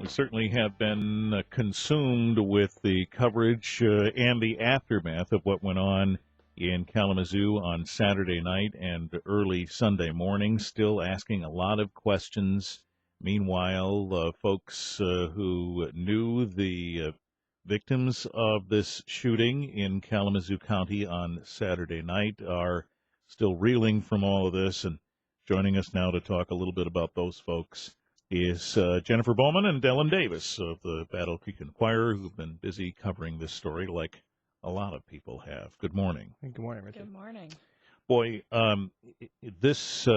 We certainly have been consumed with the coverage and the aftermath of what went on in Kalamazoo on Saturday night and early Sunday morning, still asking a lot of questions. Meanwhile, folks who knew the victims of this shooting in Kalamazoo County on Saturday night are still reeling from all of this. And joining us now to talk a little bit about those folks is Jennifer Bowman and Dillon Davis of the Battle Creek Enquirer, who've been busy covering this story like a lot of people have. Good morning. Good morning, Richard. Good morning. Boy, this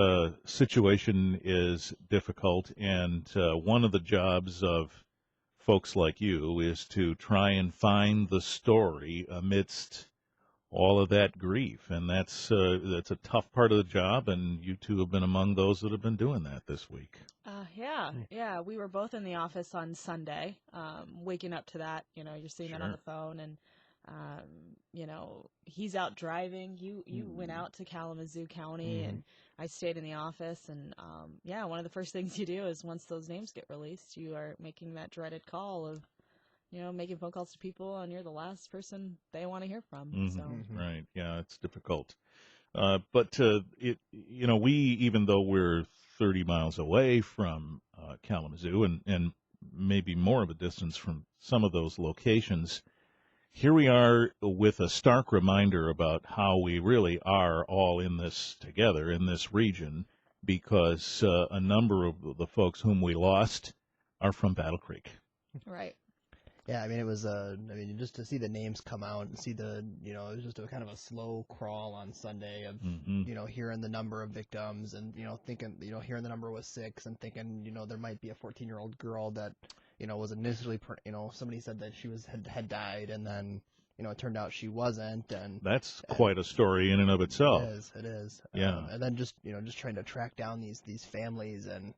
situation is difficult, and one of the jobs of folks like you is to try and find the story amidst all of that grief, and that's a tough part of the job, and you two have been among those that have been doing that this week. Yeah. We were both in the office on Sunday, waking up to that. You know, you're seeing that on the phone, and he's out driving. You went out to Kalamazoo County, and I stayed in the office. And one of the first things you do is once those names get released, you are making that dreaded call of, making phone calls to people, and you're the last person they want to hear from. Right. Yeah, it's difficult. But we, even though we're 30 miles away from Kalamazoo and maybe more of a distance from some of those locations, here we are with a stark reminder about how we really are all in this together in this region, because a number of the folks whom we lost are from Battle Creek. Right. Yeah, I mean, it was, just to see the names come out and see it was just a kind of a slow crawl on Sunday of, hearing the number of victims and, thinking, hearing the number was 6 and thinking, there might be a 14-year-old girl that, was initially, somebody said that she had died, and then, it turned out she wasn't. And that's quite a story in and of itself. It is. Yeah. And then just trying to track down these families, and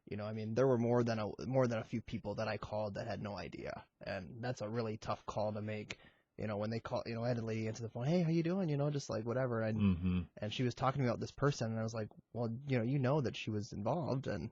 there were more than a few people that I called that had no idea, and that's a really tough call to make. When they call, I had a lady answer the phone, "Hey, how you doing?" Just like whatever, and she was talking about this person, and I was like, "Well, that she was involved," and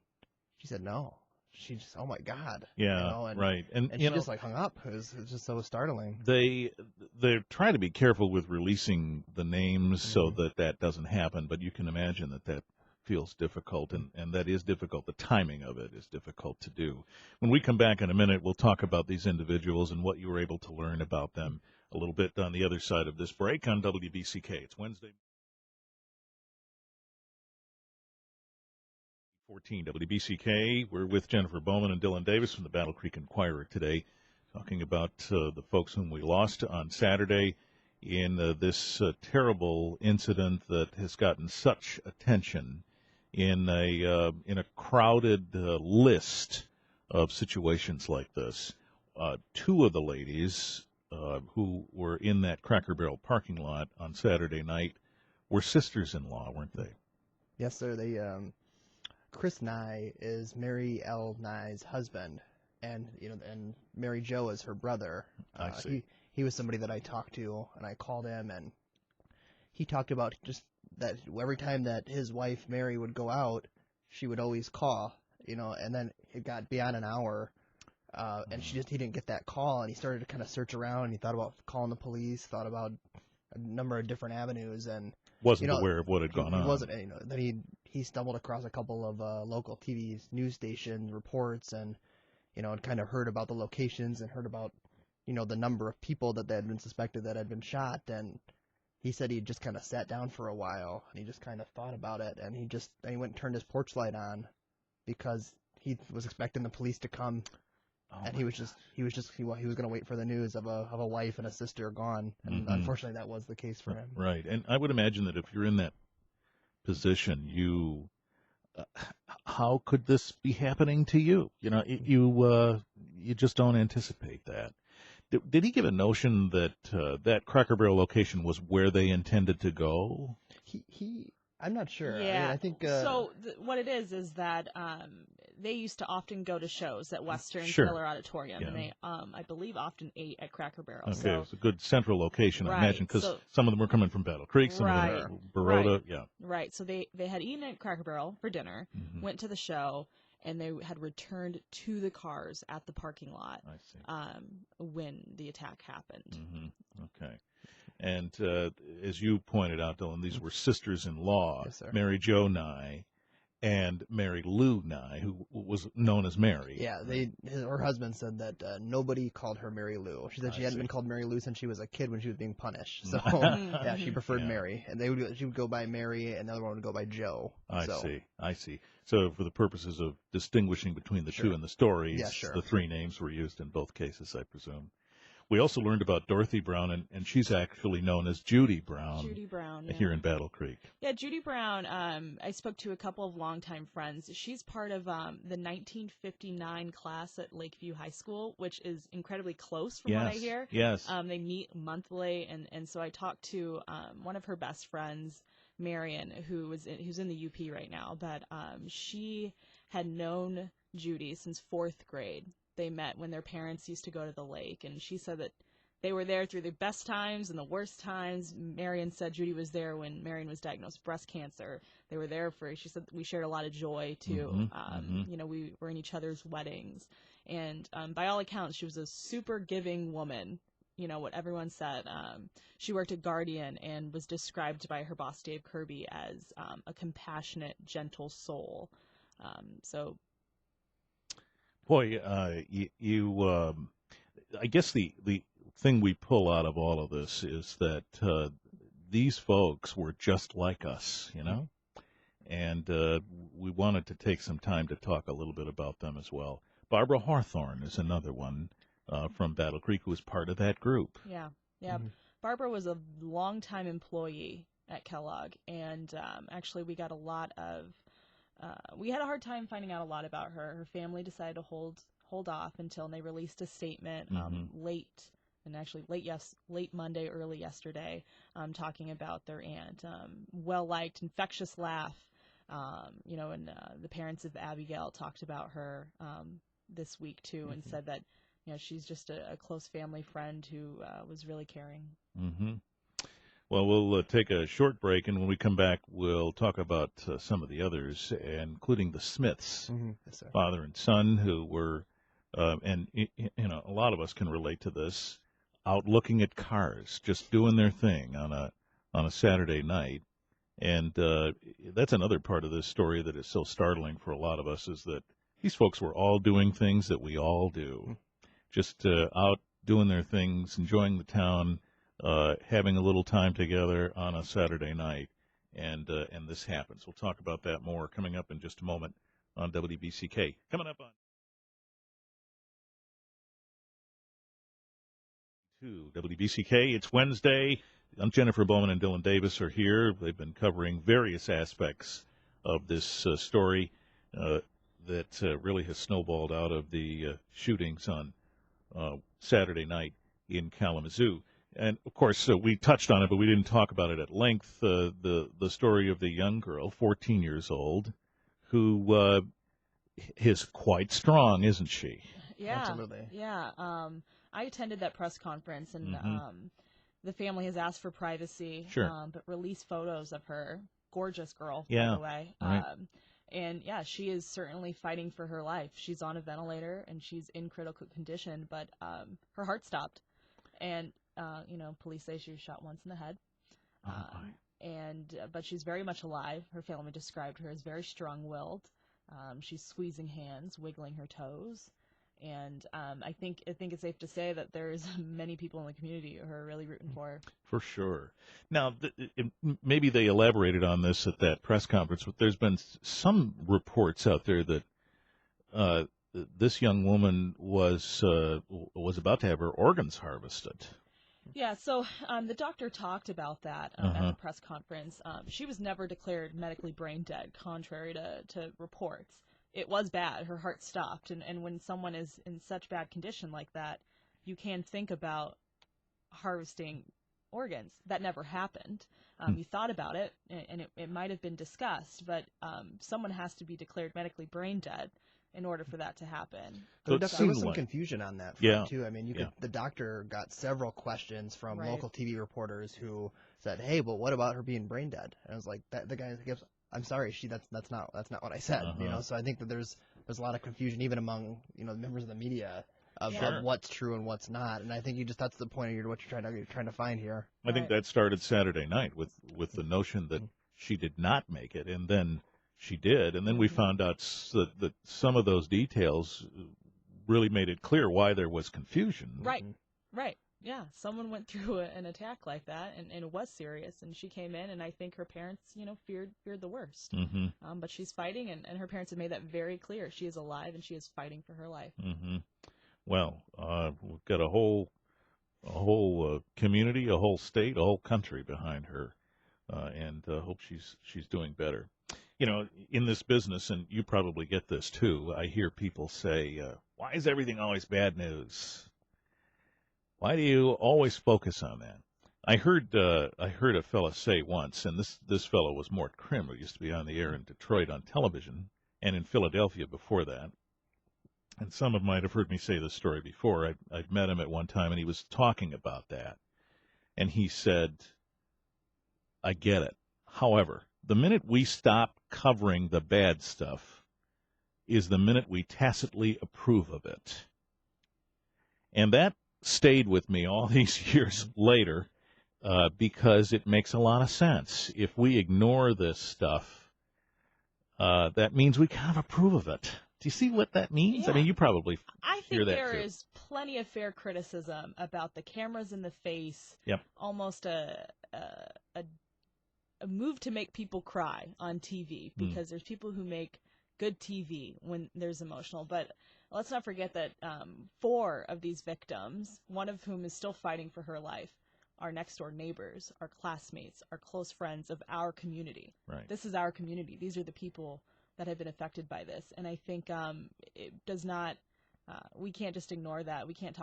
she said no. She just, oh my God, yeah, right, and she just like hung up. It was just so startling. They're trying to be careful with releasing the names so that doesn't happen, but you can imagine that feels difficult, and that is difficult. The timing of it is difficult to do. When we come back in a minute, we'll talk about these individuals and what you were able to learn about them a little bit on the other side of this break on WBCK. It's Wednesday. 14 WBCK. We're with Jennifer Bowman and Dillon Davis from the Battle Creek Enquirer today, talking about the folks whom we lost on Saturday in this terrible incident that has gotten such attention in a crowded list of situations like this. 2 of the ladies who were in that Cracker Barrel parking lot on Saturday night were sisters-in-law, weren't they? Yes, sir. They Chris Nye is Mary L. Nye's husband, and and Mary Jo is her brother. I see. He was somebody that I talked to, and I called him, and he talked about just that every time that his wife Mary would go out, she would always call, and then it got beyond an hour, and he didn't get that call, and he started to kind of search around, and he thought about calling the police, thought about a number of different avenues, and wasn't aware of what had gone on. He wasn't, then he stumbled across a couple of local TV news station reports, and and kind of heard about the locations and heard about the number of people that had been suspected that had been shot, and he said he just kind of sat down for a while, and he just kind of thought about it, and he went and turned his porch light on because he was expecting the police to come, and he was going to wait for the news of a wife and a sister gone, and unfortunately that was the case for him. Right, and I would imagine that if you're in that position, how could this be happening to you? You just don't anticipate that. Did he give a notion that that Cracker Barrel location was where they intended to go? I'm not sure. Yeah. I think what it is that they used to often go to shows at Western Sure. Miller Auditorium, Yeah. and they, I believe, often ate at Cracker Barrel. Okay, So, it's a good central location, I Right, imagine, because so- some of them were coming from Battle Creek, some of them Right, were Baroda, right. yeah. Right. So they had eaten at Cracker Barrel for dinner, went to the show, and they had returned to the cars at the parking lot I see. when the attack happened. Mm-hmm. Okay. And as you pointed out, Dylan, these were sisters-in-law, Yes, sir. Mary Jo Nye and Mary Lou Nye, who was known as Mary. Yeah, her husband said that nobody called her Mary Lou. She said she hadn't been called Mary Lou since she was a kid when she was being punished. So yeah, she preferred Mary, and she would go by Mary, and the other one would go by Joe. I see. So for the purposes of distinguishing between the two in the stories, the three names were used in both cases, I presume. We also learned about Dorothy Brown, and she's actually known as Judy Brown. Judy Brown, yeah. Here in Battle Creek. Yeah, Judy Brown, I spoke to a couple of longtime friends. She's part of the 1959 class at Lakeview High School, which is incredibly close from what I hear. Yes. They meet monthly, and so I talked to one of her best friends, Marion, who's in the UP right now, but she had known Judy since 4th grade. They met when their parents used to go to the lake, and she said that they were there through the best times and the worst times. Marion said Judy was there when Marion was diagnosed with breast cancer. They were there she said we shared a lot of joy too. You know, we were in each other's weddings, and by all accounts, she was a super giving woman. You know, what everyone said. She worked at Guardian and was described by her boss, Dave Kirby, as a compassionate, gentle soul. Boy, I guess the thing we pull out of all of this is that these folks were just like us, you know, and we wanted to take some time to talk a little bit about them as well. Barbara Hawthorne is another one from Battle Creek who was part of that group. Yeah. Barbara was a longtime employee at Kellogg, and actually we got a lot of we had a hard time finding out a lot about her. Her family decided to hold off until they released a statement late Monday, early yesterday, talking about their aunt. Well-liked, infectious laugh, you know, and the parents of Abigail talked about her this week too, and said that, you know, she's just a close family friend who was really caring. Mm-hmm. Well, we'll take a short break, and when we come back, we'll talk about some of the others, including the Smiths, Yes, sir. father and son, who were, and you know, a lot of us can relate to this, out looking at cars, just doing their thing on a Saturday night, and that's another part of this story that is so startling for a lot of us, is that these folks were all doing things that we all do, just out doing their things, enjoying the town. Having a little time together on a Saturday night, and this happens. We'll talk about that more coming up in just a moment on WBCK. Coming up on WBCK, it's Wednesday. Jennifer Bowman and Dillon Davis are here. They've been covering various aspects of this story that really has snowballed out of the shootings on Saturday night in Kalamazoo. And, of course, we touched on it, but we didn't talk about it at length, the story of the young girl, 14 years old, who is quite strong, isn't she? Yeah, absolutely. Yeah. I attended that press conference, and the family has asked for privacy, but release photos of her. Gorgeous girl, by the way. Right. And, yeah, she is certainly fighting for her life. She's on a ventilator, and she's in critical condition, but her heart stopped. And you know, police say she was shot once in the head, but she's very much alive. Her family described her as very strong-willed. She's squeezing hands, wiggling her toes, and I think it's safe to say that there's many people in the community who are really rooting for her. For sure. Now, maybe they elaborated on this at that press conference, but there's been some reports out there that this young woman was about to have her organs harvested. Yeah, so the doctor talked about that at the press conference. She was never declared medically brain dead, contrary to reports. It was bad. Her heart stopped. And when someone is in such bad condition like that, you can think about harvesting organs. That never happened. You thought about it, and it might have been discussed, but someone has to be declared medically brain dead in order for that to happen. There was some confusion on that front, too. I mean, the doctor got several questions from local TV reporters who said, hey, but what about her being brain dead? And I was like, the guy goes, I'm sorry, that's not what I said. So I think that there's a lot of confusion even among members of the media of what's true and what's not, and I think that's the point of what you're trying to find here. I think that started Saturday night with the notion that she did not make it, and then she did, and then we found out that some of those details really made it clear why there was confusion. Right. Yeah, someone went through an attack like that, and it was serious. And she came in, and I think her parents, feared the worst. But she's fighting, and her parents have made that very clear. She is alive, and she is fighting for her life. Well, we've got a whole community, a whole state, a whole country behind her, and hope she's doing better. In this business, and you probably get this too, I hear people say, "Why is everything always bad news? Why do you always focus on that?" I heard a fella say once, and this fellow was Mort Krim, who used to be on the air in Detroit on television, and in Philadelphia before that. And some of might have heard me say this story before. I'd met him at one time, and he was talking about that. And he said, "I get it. However, the minute we stop covering the bad stuff is the minute we tacitly approve of it." And that stayed with me all these years later because it makes a lot of sense. If we ignore this stuff, that means we kind of approve of it. Do you see what that means? Yeah. I mean, you probably I hear think that there too. is plenty of fair criticism about the cameras in the face. Yep. Almost a move to make people cry on TV, because there's people who make good TV when there's emotional. But let's not forget that 4 of these victims, one of whom is still fighting for her life, are next door neighbors, our classmates, our close friends of our community. Right. This is our community. These are the people that have been affected by this. And I think it does not, we can't just ignore that. We can't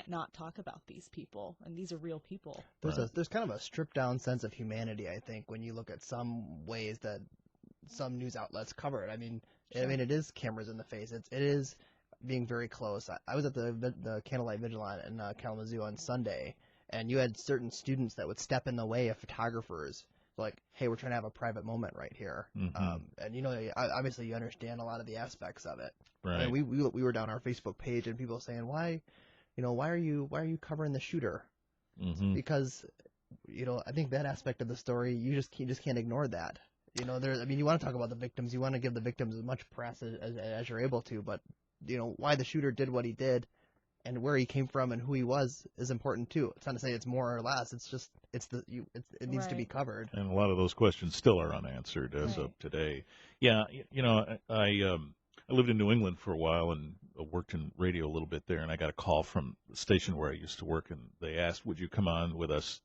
not talk about these people. And these are real people. There's kind of a stripped down sense of humanity, I think, when you look at some ways that some news outlets cover it. I mean, it is cameras in the face. It is being very close. I was at the Candlelight Vigil in Kalamazoo on Sunday, and you had certain students that would step in the way of photographers. Like, hey, we're trying to have a private moment right here. And obviously you understand a lot of the aspects of it. Right. And we were down our Facebook page, and people saying, why are you covering the shooter? Because I think that aspect of the story, you just can't ignore that. You want to talk about the victims, you want to give the victims as much press as you're able to, but why the shooter did what he did and where he came from and who he was is important too. It's not to say it's more or less. It's just it needs to be covered. And a lot of those questions still are unanswered as of today. Yeah, I lived in New England for a while and worked in radio a little bit there, and I got a call from the station where I used to work, and they asked, "Would you come on with us?"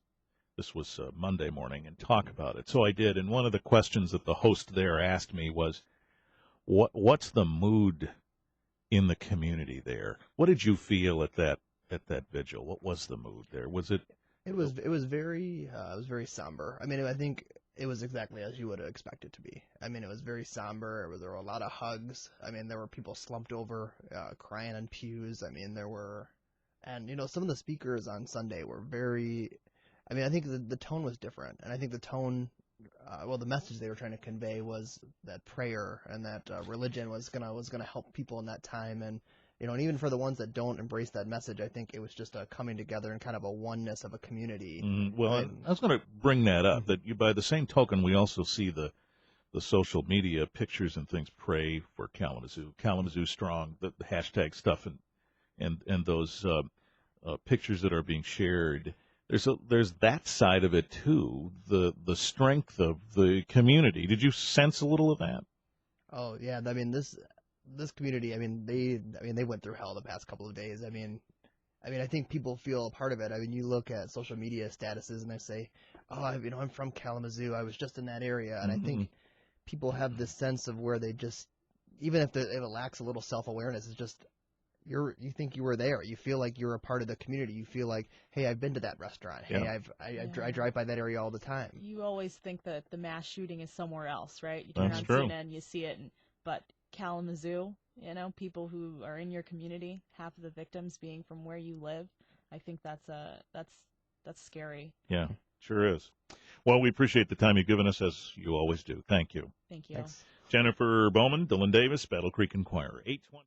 This was Monday morning, and talk about it. So I did, and one of the questions that the host there asked me was, "What's the mood in the community there?" What did you feel at that vigil? What was the mood there? Was it? It was very somber. I mean, I think it was exactly as you would expect it to be. I mean, it was very somber. There were a lot of hugs. I mean, there were people slumped over, crying on pews. I mean, and some of the speakers on Sunday were very. I mean, I think the tone was different, and I think the tone. The message they were trying to convey was that prayer and that religion was gonna help people in that time, and and even for the ones that don't embrace that message, I think it was just a coming together and kind of a oneness of a community. I was going to bring that up. That by the same token, we also see the social media pictures and things. Pray for Kalamazoo strong, the hashtag stuff, and those pictures that are being shared. There's that side of it too, the strength of the community. Did you sense a little of that? Oh yeah, I mean this community. I mean they went through hell the past couple of days. I mean I think people feel a part of it. I mean, you look at social media statuses and they say, "Oh, I'm from Kalamazoo. I was just in that area," and I think people have this sense of where they just, even if it lacks a little self-awareness, it's just. You think you were there. You feel like you're a part of the community. You feel like, hey, I've been to that restaurant. Hey, I drive by that area all the time. You always think that the mass shooting is somewhere else, right? You turn That's on true. CNN, you see it, but Kalamazoo, people who are in your community, half of the victims being from where you live, I think that's scary. Yeah. Sure is. Well, we appreciate the time you've given us, as you always do. Thank you. Thank you. Thanks. Jennifer Bowman, Dillon Davis, Battle Creek Enquirer, 820.